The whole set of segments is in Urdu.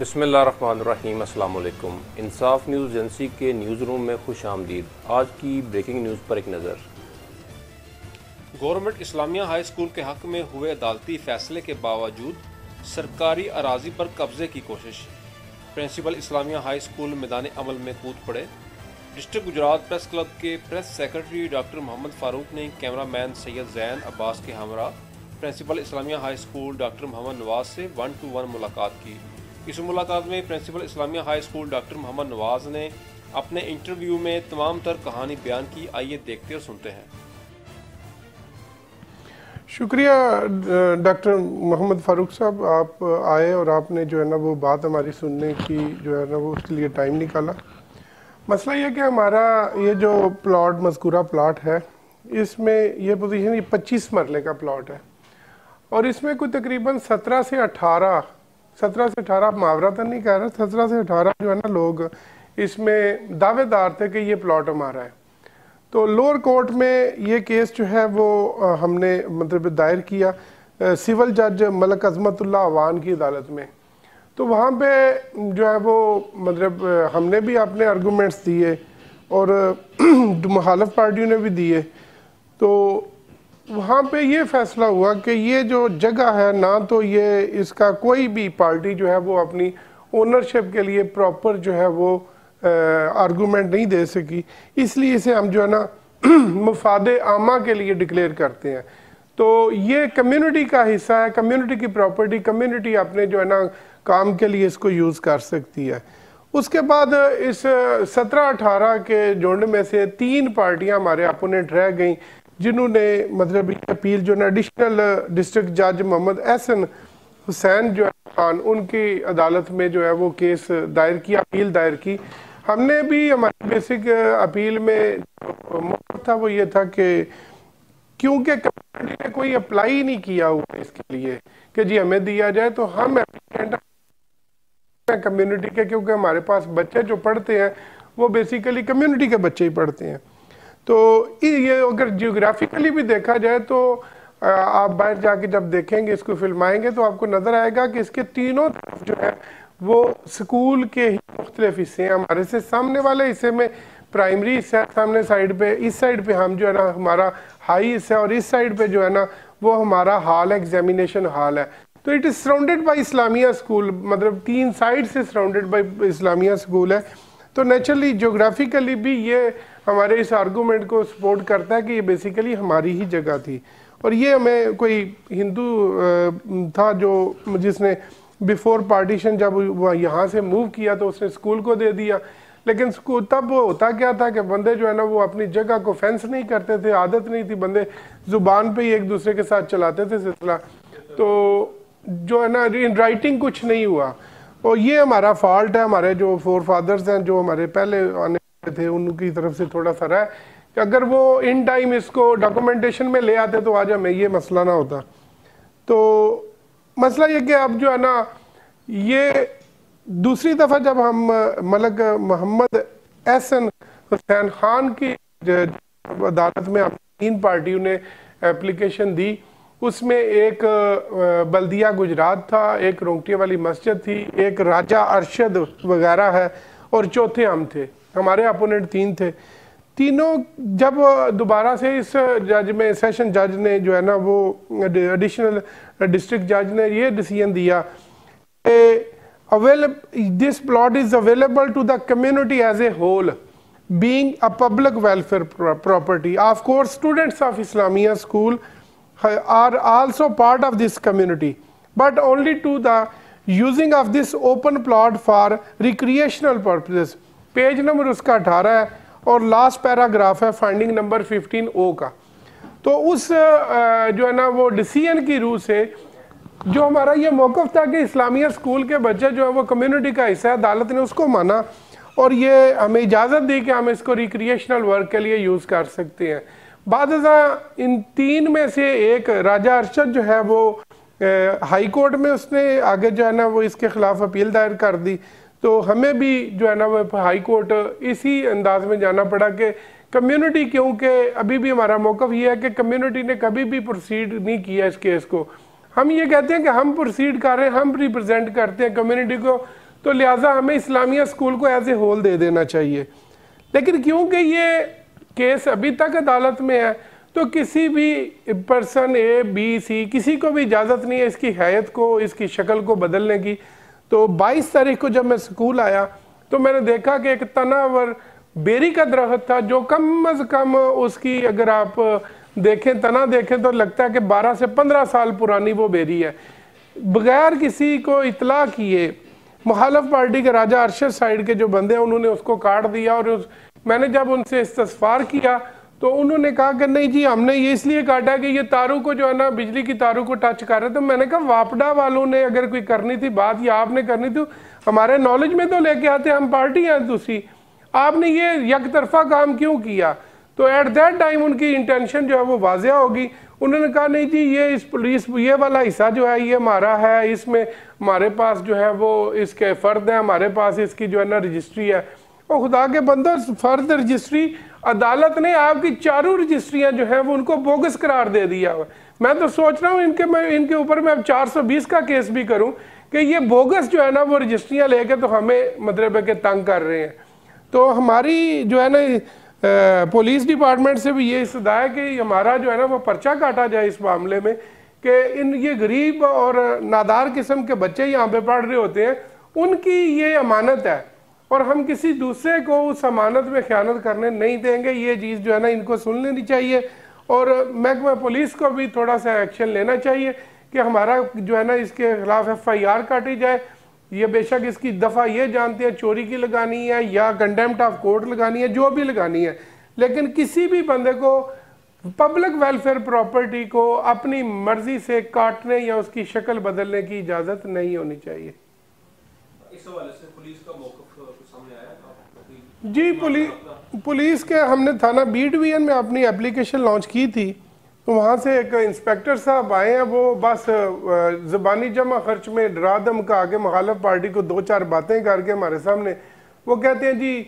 بسم اللہ الرحمن الرحیم۔ السلام علیکم۔ انصاف نیوز ایجنسی کے نیوز روم میں خوش آمدید۔ آج کی بریکنگ نیوز پر ایک نظر۔ گورنمنٹ اسلامیہ ہائی اسکول کے حق میں ہوئے عدالتی فیصلے کے باوجود سرکاری اراضی پر قبضے کی کوشش، پرنسپل اسلامیہ ہائی اسکول میدان عمل میں کود پڑے۔ ڈسٹرکٹ گجرات پریس کلب کے پریس سیکرٹری ڈاکٹر محمد فاروق نے کیمرہ مین سید زین عباس کے ہمراہ پرنسپل اسلامیہ ہائی اسکول ڈاکٹر محمد نواز سے 1-to-1 ملاقات کی۔ اس ملاقات میں پرنسپل اسلامیہ ہائی اسکول ڈاکٹر محمد نواز نے اپنے انٹرویو میں تمام تر کہانی بیان کی۔ آئیے دیکھتے اور سنتے ہیں۔ شکریہ ڈاکٹر محمد فاروق صاحب، آپ آئے اور آپ نے جو ہے نا وہ بات ہماری سننے کی جو ہے نا وہ اس کے لیے ٹائم نکالا۔ مسئلہ یہ کہ ہمارا یہ جو پلاٹ مذکورہ پلاٹ ہے، اس میں یہ پوزیشن 25 مرلے کا پلاٹ ہے اور اس میں کوئی تقریباً 17 سے 18 محاورہ تو نہیں کہہ رہا، 17 سے 18 جو ہے نا لوگ اس میں دعوے دار تھے کہ یہ پلاٹ ہمارا ہے۔ تو لوور کورٹ میں یہ کیس جو ہے وہ ہم نے مطلب دائر کیا سول جج ملک عظمت اللہ عوان کی عدالت میں۔ تو وہاں پہ جو ہے وہ مطلب ہم نے بھی اپنے آرگومنٹس دیے اور مخالف پارٹیوں نے بھی دیے۔ تو وہاں پہ یہ فیصلہ ہوا کہ یہ جو جگہ ہے نہ تو یہ اس کا کوئی بھی پارٹی جو ہے وہ اپنی اونرشپ کے لیے پراپر جو ہے وہ آرگومنٹ نہیں دے سکی، اس لیے اسے ہم جو ہے نا مفاد عامہ کے لیے ڈکلیئر کرتے ہیں۔ تو یہ کمیونٹی کا حصہ ہے، کمیونٹی کی پراپرٹی، کمیونٹی اپنے جو ہے نا کام کے لیے اس کو یوز کر سکتی ہے۔ اس کے بعد اس 17-18 کے جھنڈ میں سے 3 پارٹیاں ہمارے اپوننٹ رہ گئیں، جنہوں نے مطلب اپیل جو ہے ایڈیشنل ڈسٹرکٹ جج محمد احسن حسین جو ہے خان ان کی عدالت میں جو ہے وہ کیس دائر کیا، اپیل دائر کی۔ ہم نے بھی ہماری بیسک اپیل میں موقف تھا وہ یہ تھا کہ کیونکہ کمیونٹی نے کوئی اپلائی نہیں کیا ہوا اس کے لیے کہ جی ہمیں دیا جائے، تو ہم اپلیکینٹ کمیونٹی کے، کیونکہ ہمارے پاس بچے جو پڑھتے ہیں وہ بیسیکلی کمیونٹی کے بچے ہی پڑھتے ہیں۔ تو یہ اگر جیوگرافیکلی بھی دیکھا جائے تو آپ باہر جا کے جب دیکھیں گے، اس کو فلمائیں گے تو آپ کو نظر آئے گا کہ اس کے تینوں طرف جو ہے وہ سکول کے ہی مختلف حصے ہیں۔ ہمارے سے سامنے والے حصے میں پرائمری حصہ ہے، سامنے سائڈ پہ، اس سائڈ پہ ہم جو ہے نا ہمارا ہائی حصہ ہے اور اس سائڈ پہ جو ہے نا وہ ہمارا ہال ہے، ایگزامینیشن ہال ہے۔ تو it is surrounded by Islamia school, مطلب 3 سائڈ سے سراؤنڈیڈ بائی اسلامیہ اسکول ہے۔ تو نیچرلی جیوگرافیکلی بھی یہ ہمارے اس آرگومنٹ کو سپورٹ کرتا ہے کہ یہ بیسیکلی ہماری ہی جگہ تھی، اور یہ ہمیں کوئی ہندو تھا جو جس نے بیفور پارٹیشن جب وہ یہاں سے موو کیا تو اس نے اسکول کو دے دیا، لیکن تب ہوتا کیا تھا کہ بندے جو ہے نا وہ اپنی جگہ کو فینس نہیں کرتے تھے، عادت نہیں تھی، بندے زبان پہ ہی ایک دوسرے کے ساتھ چلاتے تھے سلسلہ، تو جو ہے نا ان رائٹنگ کچھ نہیں ہوا، اور یہ ہمارا فالٹ ہے۔ ہمارے جو فور فادرز ہیں جو ہمارے پہلے آنے تھے ان کی طرف سے تھوڑا سا رہا ہے کہ اگر وہ ان ٹائم اس کو ڈاکومنٹیشن میں لے آتے تو آج ہمیں یہ مسئلہ نہ ہوتا۔ تو مسئلہ یہ کہ اب جو ہے نا یہ دوسری دفعہ جب ہم ملک محمد احسن حسین خان کی عدالت میں 3 پارٹیوں نے اپلیکیشن دی، اس میں ایک بلدیہ گجرات تھا، ایک رونگٹے والی مسجد تھی، ایک راجہ ارشد وغیرہ ہے، اور چوتھے ہم تھے، ہمارے اپوننٹ 3 تھے۔ تینوں جب دوبارہ سے اس جج میں سیشن جج نے جو ہے نا وہ ایڈیشنل ڈسٹرکٹ جج نے یہ ڈیسیژن دیا کہ this plot is available to the community as a whole, being a public welfare property. Of course, students of Islamia school are also part of this community, but only to the using of this open plot for recreational purposes. Page number اس کا 18 ہے اور لاسٹ پیراگراف ہے فائنڈنگ نمبر 15O کا۔ تو اس جو ہے نا وہ ڈیسیژن کی روح سے جو ہمارا یہ موقف تھا کہ اسلامیہ اسکول کے بچے جو ہے وہ کمیونٹی کا حصہ ہے، عدالت نے اس کو مانا اور یہ ہمیں اجازت دی کہ ہم اس کو ریکریشنل ورک کے لیے یوز کر سکتے ہیں۔ بعد ازاں ان 3 میں سے ایک راجہ ارشد جو ہے وہ ہائی کورٹ میں اس نے آگے جو ہے نا وہ اس کے خلاف اپیل دائر کر دی، تو ہمیں بھی جو ہے نا وہ ہائی کورٹ اسی انداز میں جانا پڑا کہ کمیونٹی، کیونکہ ابھی بھی ہمارا موقف یہ ہے کہ کمیونٹی نے کبھی بھی پروسیڈ نہیں کیا اس کیس کو۔ ہم یہ کہتے ہیں کہ ہم پروسیڈ کر رہے ہیں، ہم ریپرزینٹ کرتے ہیں کمیونٹی کو، تو لہٰذا ہمیں اسلامیہ اسکول کو ایز اے ہول دے دینا چاہیے. لیکن کیونکہ یہ کیس ابھی تک عدالت میں ہے تو کسی بھی پرسن اے بی سی کسی کو بھی اجازت نہیں ہے اس کی حیت کو اس کی شکل کو بدلنے کی. تو 22 تاریخ کو جب میں اسکول آیا تو میں نے دیکھا کہ ایک تناور بیری کا درخت تھا جو کم از کم اس کی اگر آپ دیکھیں تنا دیکھیں تو لگتا ہے کہ 12 سے 15 سال پرانی وہ بیری ہے. بغیر کسی کو اطلاع کیے مخالف پارٹی کے راجہ ارشد سائیڈ کے جو بندے ہیں انہوں نے اس کو کاٹ دیا. اور میں نے جب ان سے استفسار کیا تو انہوں نے کہا کہ نہیں جی ہم نے یہ اس لیے کاٹا کہ یہ تاروں کو جو ہے نا بجلی کی تاروں کو ٹچ کر رہے. تو میں نے کہا واپڈا والوں نے اگر کوئی کرنی تھی بات یا آپ نے کرنی تھی ہمارے نالج میں تو لے کے آتے ہم پارٹی ہیں دوسری, آپ نے یہ یک طرفہ کام کیوں کیا. تو ایٹ دیٹ ٹائم ان کی انٹینشن جو ہے وہ واضح ہوگی. انہوں نے کہا نہیں جی یہ اس پولیس یہ والا حصہ جو ہے یہ ہمارا ہے, اس میں ہمارے پاس جو ہے وہ اس کے فرد ہیں, ہمارے پاس اس کی جو ہے نا رجسٹری ہے. اور خدا کے بندو فرد رجسٹری عدالت نے آپ کی چاروں رجسٹریاں جو ہیں وہ ان کو بوگس قرار دے دیا ہوا. میں تو سوچ رہا ہوں ان کے اوپر میں اب 420 کا کیس بھی کروں کہ یہ بوگس جو ہے نا وہ رجسٹریاں لے کے تو ہمیں مطلب ہے کہ تنگ کر رہے ہیں. تو ہماری جو ہے نا پولیس ڈپارٹمنٹ سے بھی یہ استدعا ہے کہ ہمارا جو ہے نا وہ پرچہ کاٹا جائے اس معاملے میں کہ یہ غریب اور نادار قسم کے بچے یہاں پہ پڑھ رہے ہوتے ہیں, ان کی یہ امانت ہے اور ہم کسی دوسرے کو اس امانت میں خیانت کرنے نہیں دیں گے. یہ چیز جو ہے نا ان کو سن لینی چاہیے اور محکمہ پولیس کو بھی تھوڑا سا ایکشن لینا چاہیے کہ ہمارا جو ہے نا اس کے خلاف FIR کاٹی جائے. یہ بے شک اس کی دفعہ یہ جانتے ہیں چوری کی لگانی ہے یا کنٹیمپٹ آف کورٹ لگانی ہے جو بھی لگانی ہے, لیکن کسی بھی بندے کو پبلک ویلفیئر پراپرٹی کو اپنی مرضی سے کاٹنے یا اس کی شکل بدلنے کی اجازت نہیں ہونی چاہیے. اس حوالے سے پولیس کا موقف سامنے آیا جی پولیس کے ہم نے تھانہ بی ڈویژن میں اپنی اپلیکیشن لانچ کی تھی تو وہاں سے ایک انسپیکٹر صاحب آئے ہیں, وہ بس زبانی جمع خرچ میں ڈرا دھمکا کے مخالف پارٹی کو 2-4 باتیں کر کے ہمارے سامنے وہ کہتے ہیں جی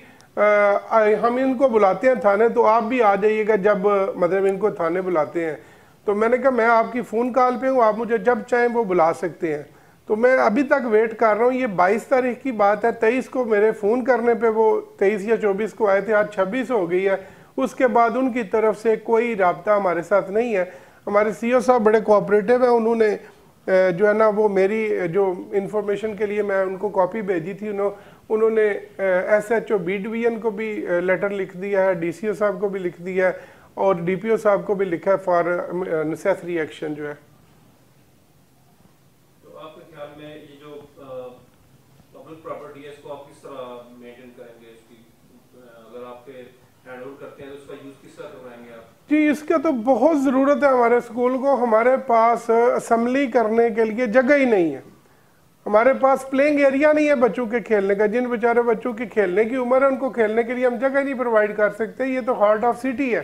ہم ان کو بلاتے ہیں تھانے تو آپ بھی آ جائیے گا جب مطلب ان کو تھانے بلاتے ہیں. تو میں نے کہا میں آپ کی فون کال پہ ہوں, آپ مجھے جب چاہیں وہ بلا سکتے ہیں. تو میں ابھی تک ویٹ کر رہا ہوں. یہ 22 تاریخ کی بات ہے, 23 کو میرے فون کرنے پہ وہ 23 یا 24 کو آئے تھے, آج 26 ہو گئی ہے. اس کے بعد ان کی طرف سے کوئی رابطہ ہمارے ساتھ نہیں ہے. ہمارے CO صاحب بڑے کوآپریٹو ہیں, انہوں نے جو ہے نا وہ میری جو انفارمیشن کے لیے میں ان کو کاپی بھیجی تھی انہوں نے SHO بی ڈویژن کو بھی لیٹر لکھ دیا ہے, DCO صاحب کو بھی لکھ دیا ہے اور DPO صاحب کو بھی لکھا ہے فار نیسیسری ایکشن جو ہے. تو آپ کے خیال میں یہ جو پبلک پراپرٹی ہے اس کو آپ کس طرح مینٹین کریں گے, اس کی اگر آپ کے ہینڈ اوور کرتے ہیں تو اس کا یوز کس طرح کروائیں گے آپ؟ جی اس کا تو بہت ضرورت ہے ہمارے اسکول کو. ہمارے پاس اسمبلی کرنے کے لیے جگہ ہی نہیں ہے, ہمارے پاس پلینگ ایریا نہیں ہے بچوں کے کھیلنے کا. جن بیچارے بچوں کی کھیلنے کی عمر ہے ان کو کھیلنے کے لیے ہم جگہ نہیں پرووائڈ کر سکتے. یہ تو ہارٹ آف سٹی ہے.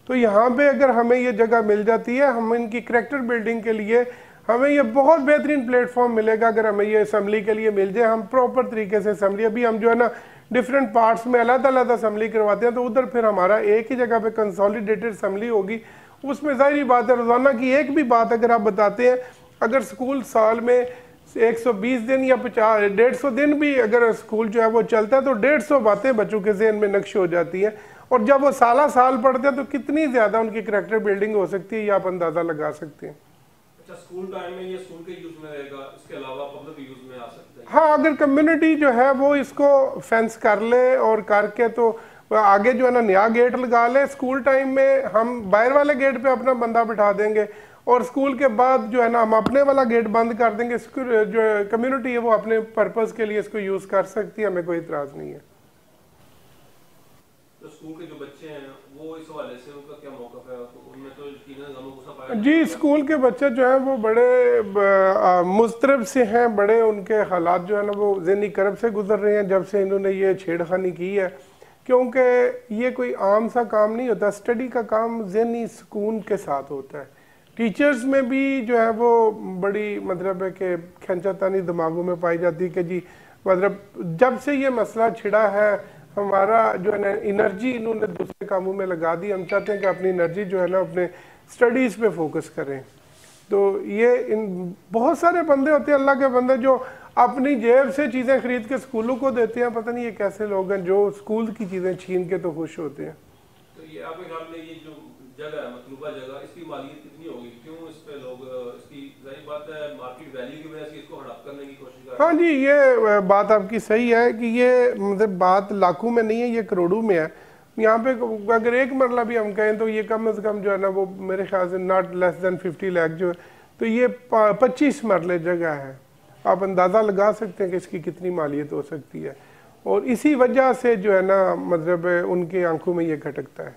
تو یہاں پہ اگر ہمیں یہ جگہ مل جاتی ہے, ہم ان کی کریکٹر بلڈنگ کے لیے ہمیں یہ بہت بہترین پلیٹ فارم ملے گا اگر ہمیں یہ اسمبلی کے لیے مل جائے. ہم پراپر طریقے سے اسمبلی ابھی ہم جو ہے نا ڈفرینٹ پارٹس میں علیحدہ اسمبلی کرواتے ہیں تو ادھر پھر ہمارا ایک ہی جگہ پہ کنسولیڈیٹڈ اسمبلی ہوگی. اس میں ظاہری بات ہے روزانہ کی ایک بھی بات اگر آپ بتاتے ہیں, اگر اسکول سال میں 120 دن یا 150 دن بھی اگر اسکول جو ہے وہ چلتا ہے تو 150 باتیں بچوں کے ذہن میں نقش ہو جاتی ہیں. اور جب وہ سال پڑھتے ہیں تو کتنی زیادہ ان کی کریکٹر بلڈنگ ہو سکتی ہے یہ آپ اندازہ لگا سکتے ہیں. اچھا اسکول ٹائم میں یہ اسکول کے یوز میں رہے گا, اس کے علاوہ پبلک یوز میں آ سکتا ہے؟ ہاں اگر کمیونٹی جو ہے وہ اس کو فینس کر لے اور کر کے تو آگے جو ہے نا نیا گیٹ لگا لے. اسکول ٹائم میں ہم باہر والے گیٹ پہ اپنا بندہ بٹھا دیں گے اور اسکول کے بعد جو ہے نا ہم اپنے والا گیٹ بند کر دیں گے. جو کمیونٹی ہے وہ اپنے پرپز کے لیے اس کو یوز کر سکتی ہے, ہمیں کوئی اعتراض نہیں ہے. تو اسکول کے جو بچے ہیں وہ اس حوالے سے ان کا کیا موقف ہے؟ ان میں تو یقیناً غم و غصہ پایا جی اسکول کے بچے جو ہیں وہ بڑے مضطرب سے ہیں, بڑے ان کے حالات جو ہے نا وہ ذہنی کرب سے گزر رہے ہیں جب سے انہوں نے یہ چھیڑخانی کی ہے. کیونکہ یہ کوئی عام سا کام نہیں ہوتا, اسٹڈی کا کام ذہنی سکون کے ساتھ ہوتا ہے. ٹیچرز میں بھی جو ہے وہ بڑی مطلب ہے کہ کھینچا تانی دماغوں میں پائی جاتی ہے کہ جی مطلب جب سے یہ مسئلہ چھڑا ہے ہمارا جو ہے نا انرجی انہوں نے دوسرے کاموں میں لگا دی. ہم چاہتے ہیں کہ اپنی انرجی جو ہے نا اپنے اسٹڈیز پہ فوکس کریں. تو یہ بہت سارے بندے ہوتے ہیں اللہ کے بندے جو اپنی جیب سے چیزیں خرید کے اسکولوں کو دیتے ہیں. پتہ نہیں یہ کیسے لوگ ہیں جو اسکول کی چیزیں چھین کے تو خوش ہوتے ہیں. تو یہ آپ کے خیال میں یہ جو جگہ ہے مطلوبہ جگہ اس کی مالیت کتنی ہوگی؟ کیوں اس پہ لوگ اس کی ظاہر بات ہے مارکیٹ ویلیو کی وجہ سے اس کو ہڑپ کرنے کی کوشش کر رہے ہیں؟ ہاں جی یہ بات آپ کی صحیح ہے کہ یہ مطلب بات لاکھوں میں نہیں ہے, یہ کروڑوں میں ہے. یہاں پہ اگر ایک مرلہ بھی ہم کہیں تو یہ کم از کم جو ہے نا وہ میرے خیال سے not less than 50 لاکھ جو ہے, تو یہ 25 مرلے جگہ ہے. آپ اندازہ لگا سکتے ہیں کہ اس کی کتنی مالیت ہو سکتی ہے, اور اسی وجہ سے جو ہے نا مطلب ان کے آنکھوں میں یہ کھٹکتا ہے.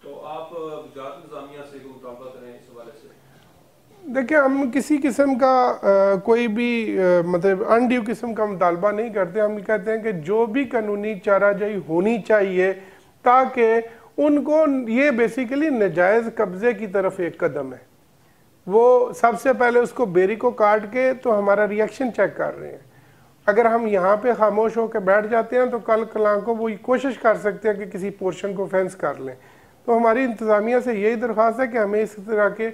تو آپ گجرات انتظامیہ سے مطالبہ کریں اس حوالے سے؟ دیکھیں ہم کسی قسم کا کوئی بھی مطلب انڈیو قسم کا مطالبہ نہیں کرتے. ہم کہتے ہیں کہ جو بھی قانونی چارہ جائی ہونی چاہیے تاکہ ان کو یہ بیسیکلی ناجائز قبضے کی طرف ایک قدم ہے. وہ سب سے پہلے اس کو بیری کو کاٹ کے تو ہمارا ری ایکشن چیک کر رہے ہیں. اگر ہم یہاں پہ خاموش ہو کے بیٹھ جاتے ہیں تو کل کلاں کو وہ کوشش کر سکتے ہیں کہ کسی پورشن کو فینس کر لیں. تو ہماری انتظامیہ سے یہی درخواست ہے کہ ہمیں اس طرح کے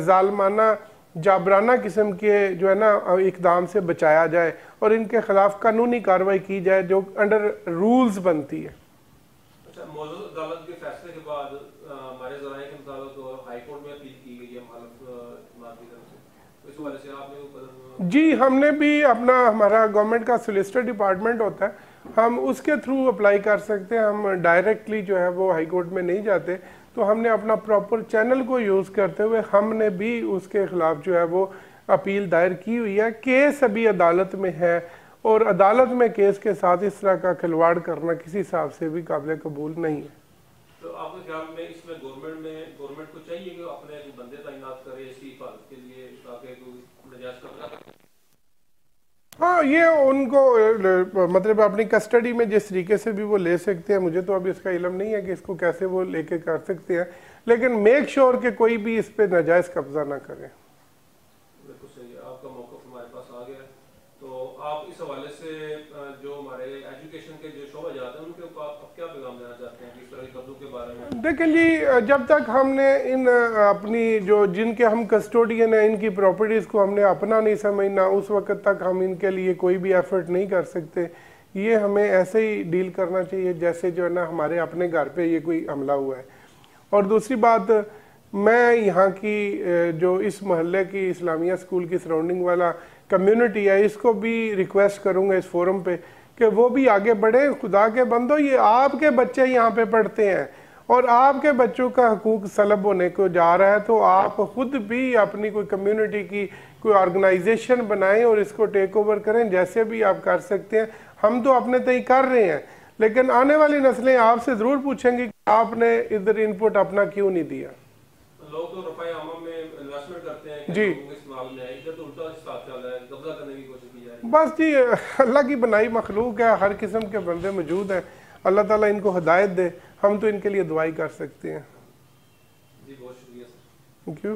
ظالمانہ جابرانہ قسم کے جو ہے نا اقدام سے بچایا جائے اور ان کے خلاف قانونی کارروائی کی جائے جو انڈر رولز بنتی ہے. اچھا, موضوع عدالت کے فیصلے کے بعد ہمارے ذرائع کے مطابق ہائی کورٹ میں اپیل کی گئی ہے مخالف جماعت کی طرف سے, تو اس حوالے سے آپ نے جی ہم نے بھی اپنا ہمارا گورنمنٹ کا سولیسٹر ڈپارٹمنٹ ہوتا ہے, ہم اس کے تھرو اپلائی کر سکتے ہیں. ہم ڈائریکٹلی جو ہے وہ ہائی کورٹ میں نہیں جاتے, تو ہم نے اپنا پراپر چینل کو یوز کرتے ہوئے ہم نے بھی اس کے خلاف جو ہے وہ اپیل دائر کی ہوئی ہے. کیس ابھی عدالت میں ہے اور عدالت میں کیس کے ساتھ اس طرح کا کھلواڑ کرنا کسی حساب سے بھی قابل قبول نہیں ہے. تو آپ کے خیال میں اس میں گورنمنٹ کو چاہیے کہ اپنے بندے تعینات کرے اس کی حفاظت کے لیے تاکہ کوئی نجائز قبضہ؟ ہاں یہ ان کو مطلب اپنی کسٹڈی میں جس طریقے سے بھی وہ لے سکتے ہیں. مجھے تو ابھی اس کا علم نہیں ہے کہ اس کو کیسے وہ لے کے کر سکتے ہیں, لیکن میک شور کہ کوئی بھی اس پہ ناجائز قبضہ نہ کرے. بالکل صحیح ہے, آپ کا موقف ہمارے پاس آ گیا ہے. تو آپ اس حوالے سے جو ہمارے ایجوکیشن کے جو شعبہ جاتے ہیں ان کے اوپر آپ کیا پیغام دینا چاہتے ہیں کہ اس طرح کے قبضوں کے بارے میں؟ دیکھیں جی جب تک ہم نے ان اپنی جو جن کے ہم کسٹوڈین ہیں ان کی پراپرٹیز کو ہم نے اپنا نہیں سمجھنا, اس وقت تک ہم ان کے لیے کوئی بھی ایفرٹ نہیں کر سکتے. یہ ہمیں ایسے ہی ڈیل کرنا چاہیے جیسے جو ہے نا ہمارے اپنے گھر پہ یہ کوئی حملہ ہوا ہے. اور دوسری بات, میں یہاں کی جو اس محلے کی اسلامیہ اسکول کی سراؤنڈنگ والا کمیونٹی ہے اس کو بھی ریکویسٹ کروں گا اس فورم پہ کہ وہ بھی آگے بڑھیں. خدا کے بندو, یہ آپ کے بچے یہاں پہ پڑھتے ہیں اور آپ کے بچوں کا حقوق سلب ہونے کو جا رہا ہے, تو آپ خود بھی اپنی کوئی کمیونٹی کی کوئی آرگنائزیشن بنائیں اور اس کو ٹیک اوور کریں. جیسے بھی آپ کر سکتے ہیں, ہم تو اپنے تئیں کر رہے ہیں, لیکن آنے والی نسلیں آپ سے ضرور پوچھیں گی کہ آپ نے ادھر ان پٹ اپنا کیوں نہیں دیا. لوگ تو رفع عامہ میں انویسٹمنٹ کرتے ہیں جی استعمال میں, ادھر تو الٹا حساب چل رہا ہے, قبضہ کرنے کی کوشش کی جا رہی ہے. بس جی اللہ کی بنائی مخلوق ہے, ہر قسم کے بندے موجود ہیں. اللہ تعالیٰ ان کو ہدایت دے, ہم تو ان کے لیے دعائی کر سکتے ہیں. جی بہت شکریہ سر. Thank you.